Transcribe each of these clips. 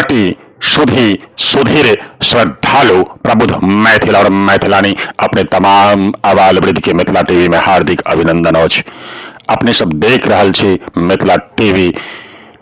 सटी सुधी सुधीर श्रद्धालु प्रबुद्ध मैथिल और मैथिलानी अपने तमाम आबाल वृद्ध के मिथिला टीवी में हार्दिक अभिनंदन अछि। अपने सब देख रहल छी मिथिला टीवी।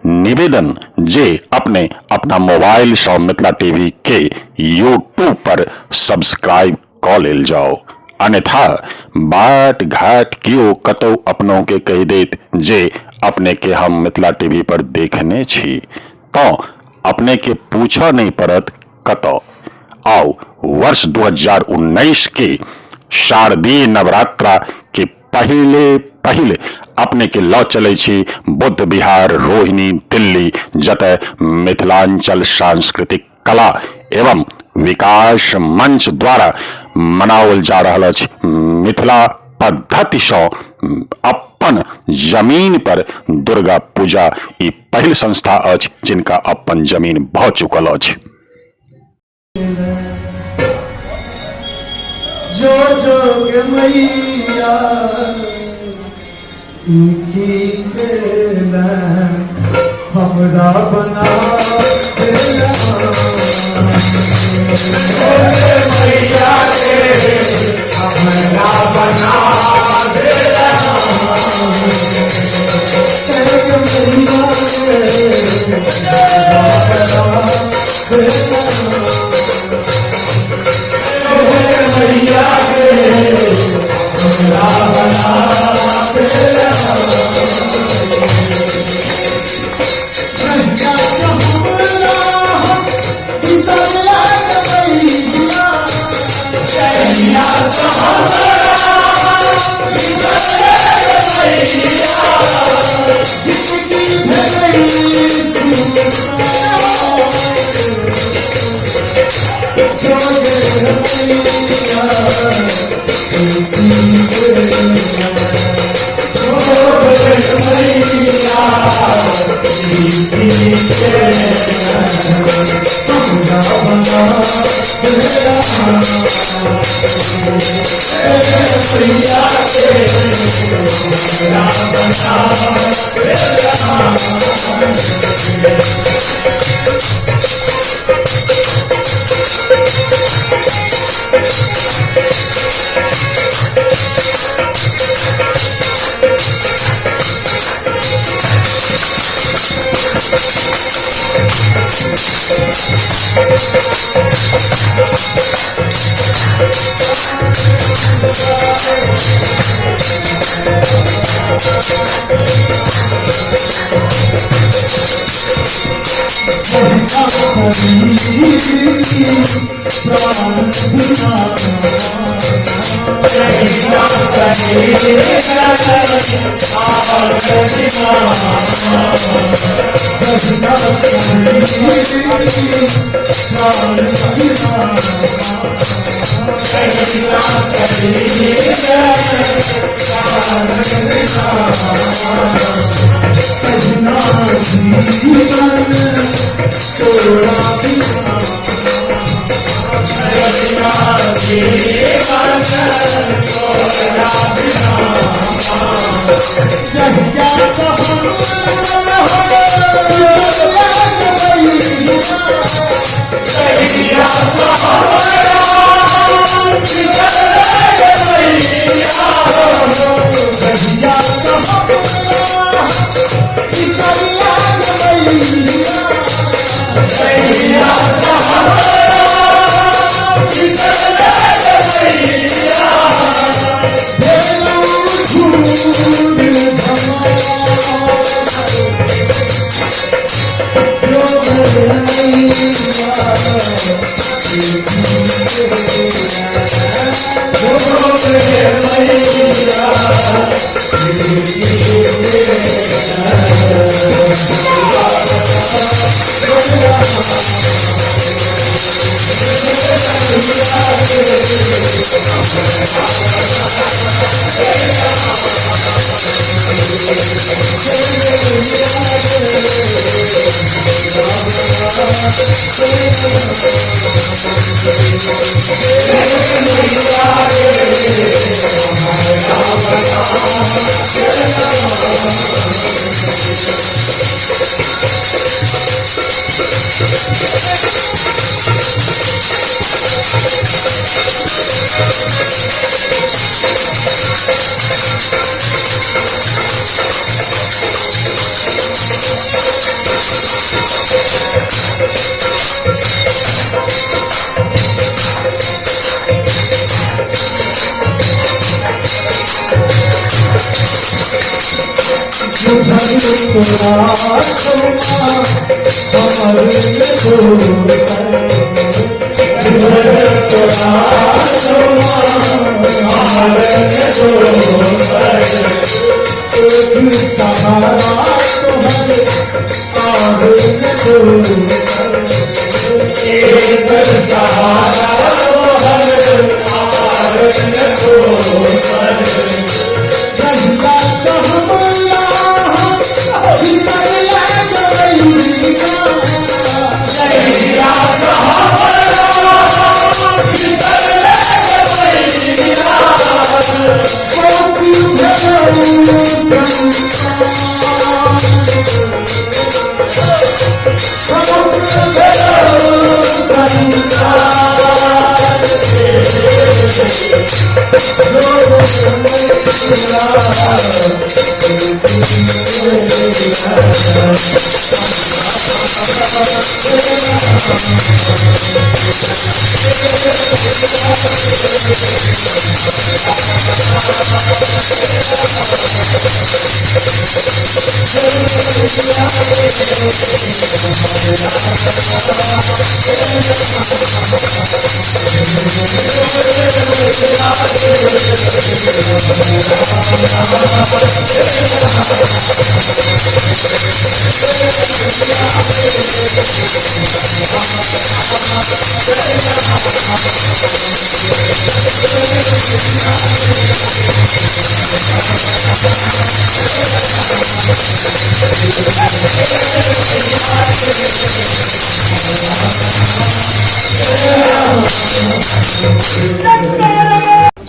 निवेदन जे अपने अपना मोबाइल से मिथिला टीवी के यूट्यूब पर सब्सक्राइब क लेल जाओ, अन्यथा बाट घाट कियो कतौ अपनों के कह देत जे अपने के हम मिथिला टीवी पर देखने छी तो अपने के पूछा नहीं पड़त कतो। आओ वर्ष 2019 के शारदीय नवरात्रा के पहले अपने के लौ चले छी बुद्ध विहार रोहिणी दिल्ली, जतय मिथिलांचल सांस्कृतिक कला एवं विकास मंच द्वारा मनावल जा रहा अछि मिथिला पद्धति से अपन जमीन पर दुर्गा पूजा। ई पहल संस्था अछि जिनका अपन जमीन भऽ चुकल अछि। जो जो के मैया हमरा बना मैया हमरा बना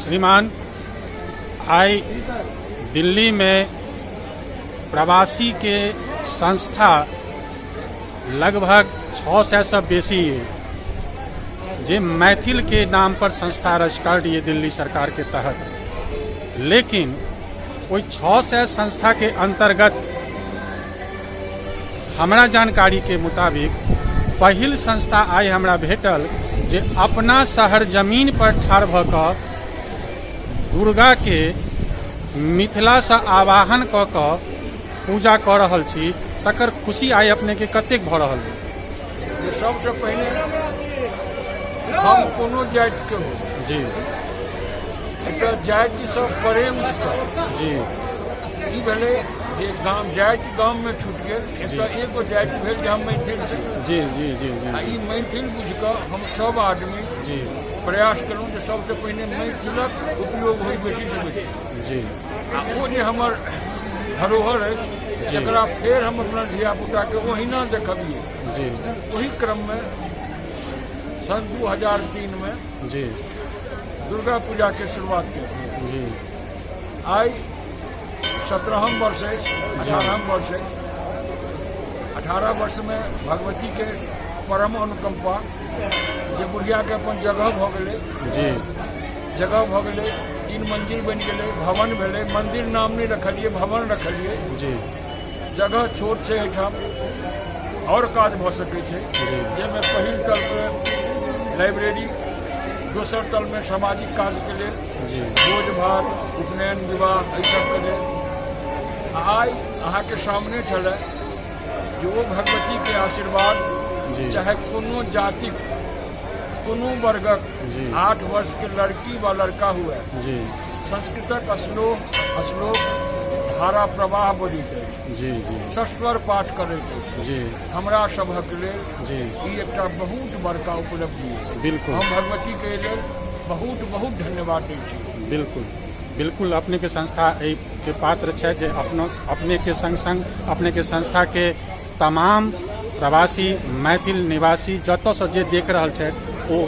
श्रीमान, आई दिल्ली में प्रवासी के संस्था लगभग 600 से बेसी जे मैथिल के नाम पर संस्था रजिस्टर्ड ये दिल्ली सरकार के तहत, लेकिन कोई 600 संस्था के अंतर्गत हमरा जानकारी के मुताबिक पहिल संस्था आई हमरा भेटल जे अपना शहर जमीन पर ठाढ़ भ क दुर्गा के मिथिला से आवाहन क क पूजा कर रहल छी, तकर खुशी आई अपने के कतेक भ रहल? सबसे पहले हम कोनो जाति के हो जी, एक जाति सब प्रेम जी, ई भेले जे गांव जाति गांव में छूट गेल, एगो जाति भेल जे हम मैथिल छी। जी जी जी जी आ ई मैथिल बुझ क हम सब आदमी जी प्रयास करूँ जे सबसे पहले मैथिलक उपयोग होई बेसी से बेसी। जी, आ वो जे हमर धरोहर है जकरा फेर हम अपना धिया पुता के ओहिना देखबिए। जी, वही क्रम में सन 2003 में जी, दुर्गा पूजा के शुरुआत की। जी, आई 17 वर्ष है, 18 वर्ष है। 18 वर्ष में भगवती के परम अनुकंपा जे बुढ़िया के अपन जगह भ गेले, जी, जगह भ गेले, 3 मंजिल बन गेले, भवन भेले, मंदिर नाम नहीं रखलिए, भवन रखलिए। जी, जगह छोट से एठाम और काज भ सके छे, जेमे पहिल तल पर लाइब्रेरी, दोसर तल में सामाजिक कार्य के लिए जी, भोज भात, उपनयन, विवाह एहि सब के लिए। आई अहाँ के सामने चले जो भगवती के आशीर्वाद, जी, चाहे कोनो जाति, कोनो वर्गक 8 वर्ष के लड़की व लड़का हुए, जी, संस्कृतक श्लोक धारा प्रवाह बोली है, जी, जी, सस्वर पाठ करे, जी, हमरा सभक लेल जी, ई एकटा बहुत बड़का उपलब्धि है। बिल्कुल, हम भगवती के लेल बहुत बहुत धन्यवाद दै छी। बिल्कुल, बिल्कुल अपने के संस्था एहि के पात्र है जे अपने के संग संग अपने के संस्था के तमाम प्रवासी मैथिल निवासी जतऽ से जे देख रहल छै ओ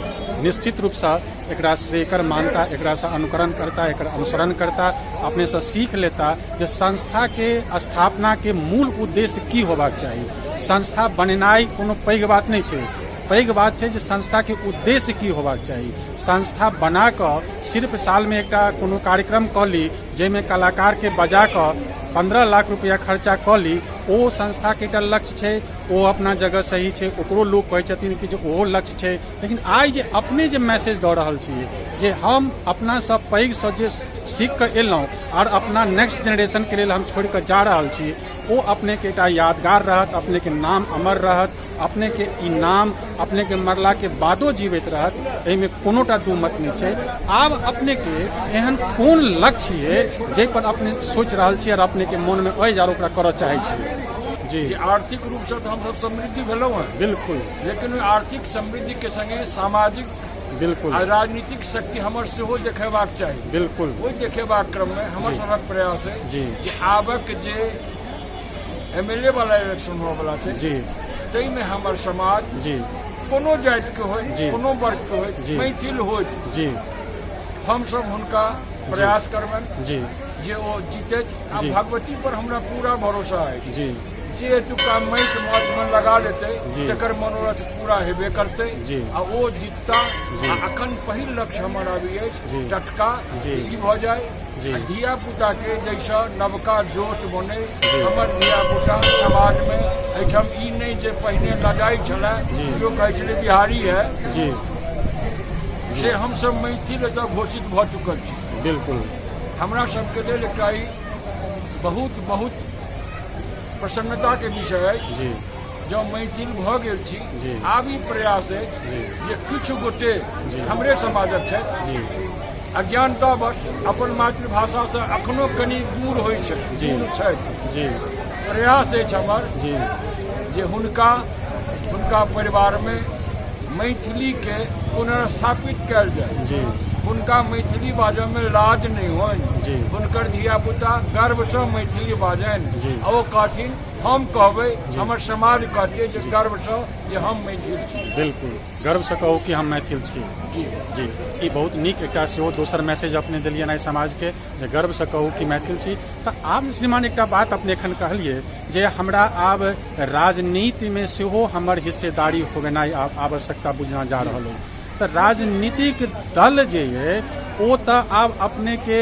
निश्चित रूप से एकरा श्रेयकर मानता, एकरा से अनुकरण करता, एकरा अनुसरण करता, अपने से सीख लेता जे संस्था के स्थापना के मूल उद्देश्य की होबाक चाहिए। संस्था बनेनाइ कोनो पैघ बात नहीं छै, पैघ बात छै जे संस्था के उद्देश्य की होबाक चाहिए। संस्था बना क सिर्फ साल में एकटा कोनो कार्यक्रम क ली जैमे कलाकार के बजा क 15 लाख रुपया खर्चा क ली, ओ संस्था के एकटा लक्ष्य छै, ओ अपना जगह सही छै, ओकरो लोग कहै छथिन कि जे ओहो लक्ष्य छै। लेकिन आइ जे अपने जे मैसेज दऽ रहल छी जे हम अपना सब पैघ से जे सीख कऽ एलहुँ और अपना नेक्स्ट जेनरेशन के लेल हम छोड़ि कऽ जा रहल छी, ओ अपने के एकटा यादगार रहत, अपने के नाम अमर रहत, अपने के ई नाम अपने के मरला के बादो जीवित रहत, एहिमे कोनोटा दू मत नहीं छै। आब अपने के एहन कोन लक्ष्य है जाहि पर अपने सोच रहल छी और अपने के मन में अछि और ओकरा करऽ चाहै छी? जी, आर्थिक रूप से तो हम सब समृद्धि भेलौं हैं, बिल्कुल लेकिन आर्थिक समृद्धि के संगे सामाजिक बिल्कुल आ राजनीतिक शक्ति हमर सेहो देखेबाक चाही। बिल्कुल ओहि देखेबाक क्रम में हमर सबक प्रयास है जी कि आबक जे एमएलए वाला इलेक्शन होए वाला छै जी ताहि में हमर समाज जी कोनो जाति के होय, जी। कोनो वर्ग के होय, जी। मैथिल होय, जी हम सब हुनका प्रयास करबनि जी जे ओ जीतैत। आ जी। भगवती पर हमरा पूरा भरोसा है जी जे एतुका माटि माछ में लगा लेते जी। तकर मनोरथ पूरा हेबे करते जी। आ ओ जीतता। जी। आ अखन पहिल लक्ष्य हमर आबि अछि जी। टटका जी। ई भऽ जाय जी। आ धिया पुता के जैसा नवका जोश बने जी। हमर धिया पुता समाज में एहिठाम ई नहीं जे पहिने लड़ाई छलै जी। जो कहै छलै बिहारी है जी से हम सब मैथिल एतऽ घोषित भऽ चुकल छी। बिल्कुल हमरा सबके लेल एकटा ई बहुत बहुत प्रसन्नता के विषय अछि जी जो मैथिल भऽ गेल छी। जी। आब ई प्रयास अछि जी। जे किछु गोटे जी। हमरे समाजक छथि जी अज्ञानतावश अपन मातृभाषा से अखनो कनि दूर होइ छै, जी। दूर छथि। जी प्रयास अछि हमर जी जे हुनका परिवार में मैथिली के पुनर्स्थापित कयल जाय, जी हुनका मैथिली बाजय में लाज नहीं होनि, जी। हुनकर धिया पुता गर्व से मैथिली बाजनि जी। आ ओ कहथिन हम कहबै, हमर समाज कहते जे गर्व से जे हम मैथिल छी। बिल्कुल गर्व से कहू कि हम मैथिल छी। जी। जी ई बहुत नीक एकटा सेहो दोसर मैसेज अपने देलियनि है समाज के जे गर्व से कहू कि मैथिल छी। तऽ आब श्रीमान एकटा बात अपने एखन कहलिए जे हमरा आब राजनीति में सेहो हमर हिस्सेदारी होबेनाइ आवश्यकता बुझना जा रहल है। तऽ राजनीतिक दल जे है ओ तऽ आब अपने के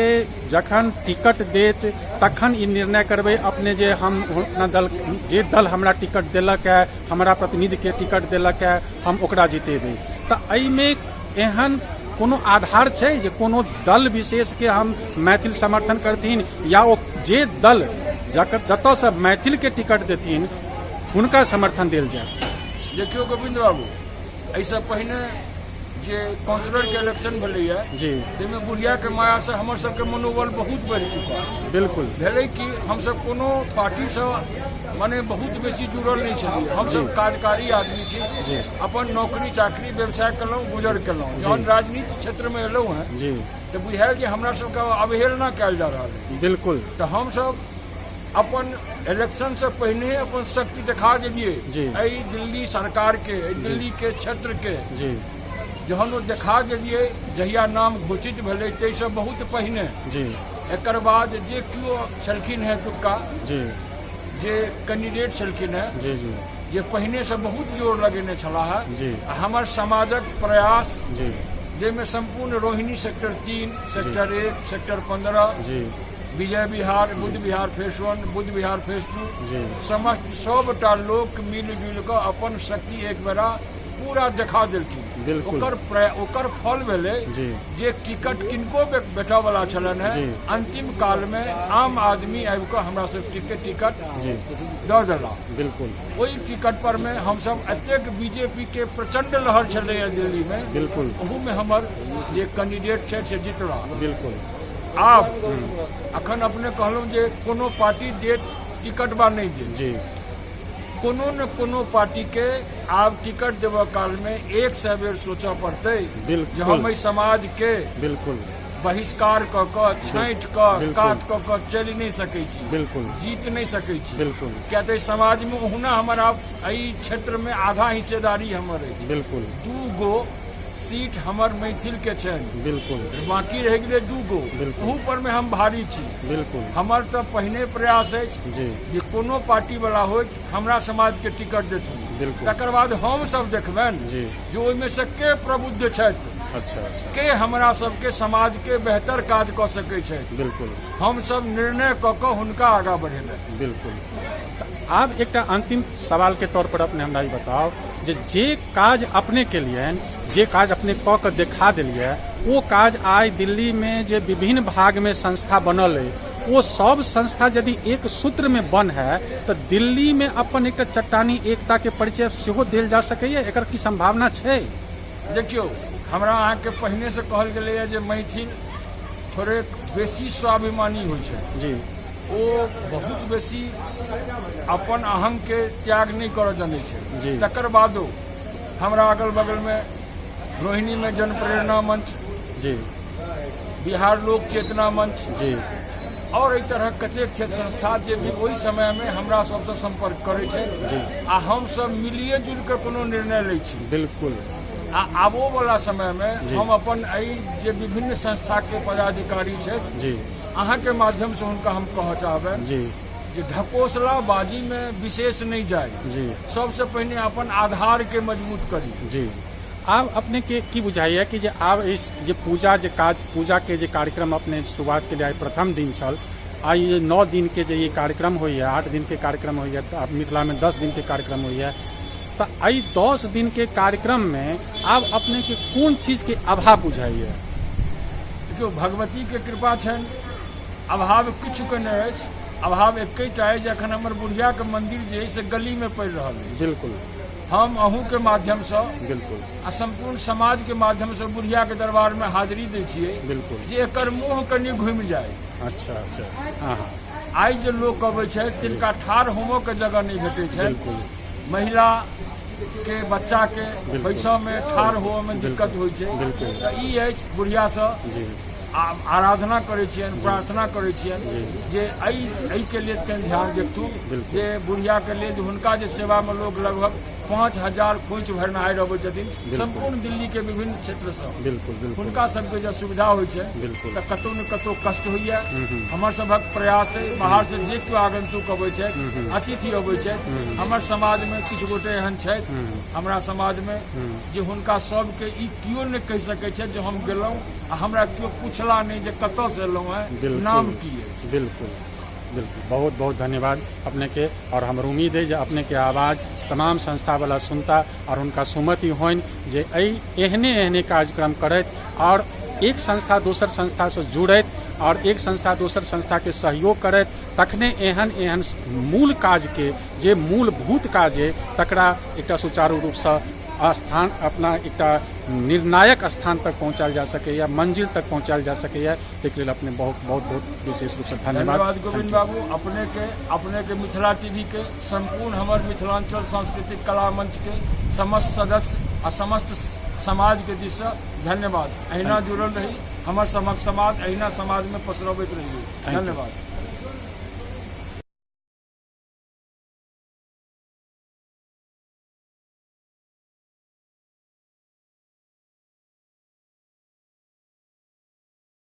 जखन टिकट देत तखन ई निर्णय करबै अपने जे हम अपना दल जे दल हमरा टिकट देलक है, हमरा प्रतिनिधि के टिकट देलक है, हम ओकरा जीतेबै। तऽ एहिमे एहन कोनो आधार छै जे कोनो दल विशेष के हम मैथिल समर्थन करथिन या ओ जे दल जतऽ से मैथिल के टिकट देथिन हुनका समर्थन देल जाय? देखियो गोविंद बाबू, एहिसँ पहिने जे काउंसलर के इलेक्शन भेलैया जी ताहिमे बुढ़िया के माया से हमर सबके मनोबल बहुत बढ़ि चुका है। बिल्कुल भेलै कि हमसब कोनो पार्टी से माने बहुत बेसी जुड़ल नहीं छलियै, हमसब कार्यकारी आदमी छी, जी। अपन नौकरी चाकरी व्यवसाय केलहुँ, गुजर केलहुँ। जहन राजनीति क्षेत्र में एलहुँ हैं जी तो बुझायल जे हमरा सबके अवहेलना कयल जा रहल है। बिल्कुल तो हमसब अपन इलेक्शन से पहले अपन शक्ति दिखा देलिए जी। एहि दिल्ली सरकार के, एहि दिल्ली के क्षेत्र के जी जहन ओ देखा देलिए जहिया नाम घोषित भेलै ताहिसँ बहुत पहिने। जी एकर बाद जे केओ छलखिन हैं तुक्का जी जे कैंडिडेट छलखिन हैं जी जी जे पहिने से बहुत जोर लगेने छलाह जी। हमर समाजक प्रयास जी जाहिमे संपूर्ण रोहिणी सेक्टर 3, सेक्टर 1, सेक्टर 15, जी विजय विहार, बुद्ध विहार फेज 1, बुद्ध विहार फेज 2, जी समस्त सबटा लोक मिलजुल कऽ अपन शक्ति एक बेरा पूरा देखा देलखिन। बिल्कुल। ओकर फल भेलै जी जे टिकट किनको भेटय वाला छलन है, जी। अंतिम काल में आम आदमी आबि कऽ हमरा सबके टिकट जी दऽ देला। बिल्कुल ओहि टिकट पर में हमसब एतेक बीजेपी के प्रचंड लहर छलैया दिल्ली में, बिल्कुल ओहू में हमर जे कैंडिडेट छै से जितला। बिल्कुल आब अखन अपने कहलहुँ जे कोनो पार्टी देत टिकट बा नहीं देत, जी कोनो न कोनो पार्टी के आब टिकट देबऽ काल में 100 बेर सोचऽ पड़तै बिल्कुल। जे हम एहि समाज के बिल्कुल बहिष्कार कऽ कऽ छाँटि कऽ बिल्कुल। काट कऽ कऽ चलि नहीं सकै छी, बिल्कुल जीत नहीं सकै छी। बिल्कुल क्या तो समाज में ओहुना हमर आब एहि क्षेत्र में आधा हिस्सेदारी हमर है। बिल्कुल 2 गो सीट हमर मैथिल के छनि, बिल्कुल बाकी रह गेलै 2 गो, बिल्कुल। ओहू पर में हम भारी छी। बिल्कुल हमर तो पहिने प्रयास अछि जी जे कोनो पार्टी वाला हो हमरा समाज के टिकट देथिन, बिल्कुल तकर बाद हम सब देखबनि जी जो ओहिमे से के प्रबुद्ध छथि, अच्छा अच्छा के हमरा सबके समाज के बेहतर काज कऽ सकै छथि, बिल्कुल हम सब निर्णय कऽ कऽ हुनका आगाँ बढ़ेबै। बिल्कुल। आब एकटा अंतिम सवाल के तौर पर अपने हमरा ई बताओ जे काज अपने के लिए जे काज अपने कऽ के देखा देलिए वो काज आइ दिल्ली में जे विभिन्न भाग में संस्था बनल है वो सब संस्था यदि एक सूत्र में बन है तो दिल्ली में अपन एक चट्टानी एकता के परिचय सेहो देल जा सकैए, एकर की संभावना छै? देखियो, हमरा अहाँके पहिने से कहल गेलै है जे मैथिल थोड़े बेसी स्वाभिमानी होइ छै जी, ओ बहुत बेसी अपन अहम के त्याग नहीं करऽ जानै छै जी। तकर बादो हमरा अगल बगल में रोहिणी में जन प्रेरणा मंच जी बिहार लोक चेतना मंच जी और एक तरह कतेक क्षेत्र संस्था जे भी ओहि समय में हमरा सबसे संपर्क करे छै जी। आ हम सब मिलिए जुल के कोनो निर्णय लै छी। बिल्कुल आ आबो वाला समय में जी। हम अपन एहि जे विभिन्न संस्था के पदाधिकारी छै जी अहाँ के माध्यम से हुनका हम कहऽ चाहबै जी जे ढकोसलाबाजी में विशेष नहीं जाए, जी सबसे पहले अपन आधार के मजबूत करी। जी। आब अपने के की बुझाइए कि जे आब इस जे पूजा जे काज पूजा के जे कार्यक्रम अपने शुरुआत के लिए प्रथम दिन छल, आई ये 9 दिन के जे ये कार्यक्रम होइए, 8 दिन के कार्यक्रम होइए, तो मिथिला में 10 दिन के कार्यक्रम होइए, तो आई 10 दिन के कार्यक्रम में आब अपने के कोन चीज के अभाव बुझाइए? देखियो, भगवती के कृपा छनि, अभाव किछु के नहीं अछि। अभाव एकेटा है जे अखन हमर बुढ़िया के मंदिर जे है से गली में पड़ि रहल है। बिल्कुल हम अहूँ के माध्यम से बिल्कुल आ संपूर्ण समाज के माध्यम से बुढ़िया के दरबार में हाजिरी दै छियै बिल्कुल। जे एकर मुँह कनि घुमि जाए। अच्छा अच्छा हाँ हाँ आइ जे लोक अबै छै तिनका ठाढ़ होमो के जगह नहीं भेटै छै। बिल्कुल महिला के बच्चा के बिल्कुल। पैसा में ठाढ़ होए में दिक्कत होइ छै। बिल्कुल। तऽ ई अछि बुढ़िया से जी आराधना करे छियनि, प्रार्थना करे छियनि जे एहि के लिए कनि ध्यान देतू जे बुढ़िया के लिए हुनका जे सेवा में लोग लगभग 5000 खोइच भरनाइ अबै छथिन संपूर्ण दिल्ली के विभिन्न क्षेत्र से। बिल्कुल बिल्कुल हुनका सबके जब सुविधा होइ छै बिल्कुल। तऽ कतौ न कतौ कष्ट होइए। हमर सबक प्रयास है बाहर से जे केओ आगंतुक अबै छै, अतिथि अबै छै, हमर समाज में किछु गोटे एहन छथि हमरा समाज में जे हुनका सबके ई केओ नहि कहि सकै छै जे हम गेलहुँ आ हमरा केओ पूछला नहीं जे कतऽ से एलहुँ हैं, नाम की है। बिल्कुल बिल्कुल। बहुत बहुत धन्यवाद अपने के, और हमर उम्मीद है जे अपने के आवाज तमाम संस्था वाला सुनता और उनका सुमति होइन जे एहने एहने कार्यक्रम करैत और एक संस्था दोसर संस्था से जुड़ैत और एक संस्था दोसर संस्था के सहयोग करैत, तखने एहन एहन मूल काज के जे मूलभूत काज है तकरा एकटा सुचारू रूप से स्थान अपना एकटा निर्णायक स्थान तक पहुँचाल जा सकैए, मंजिल तक पहुँचाल जा सकैए। ताहिके लेल अपने बहुत बहुत बहुत विशेष रूप से धन्यवाद गोविंद बाबू। अपने के मिथिला टीवी के संपूर्ण हमर मिथिलांचल सांस्कृतिक कला मंच के समस्त सदस्य आ समस्त समाज के दिश से धन्यवाद। अहिना जुड़ल रही, हमर समक समाज अहिना समाज में पसरबैत रही। धन्यवाद।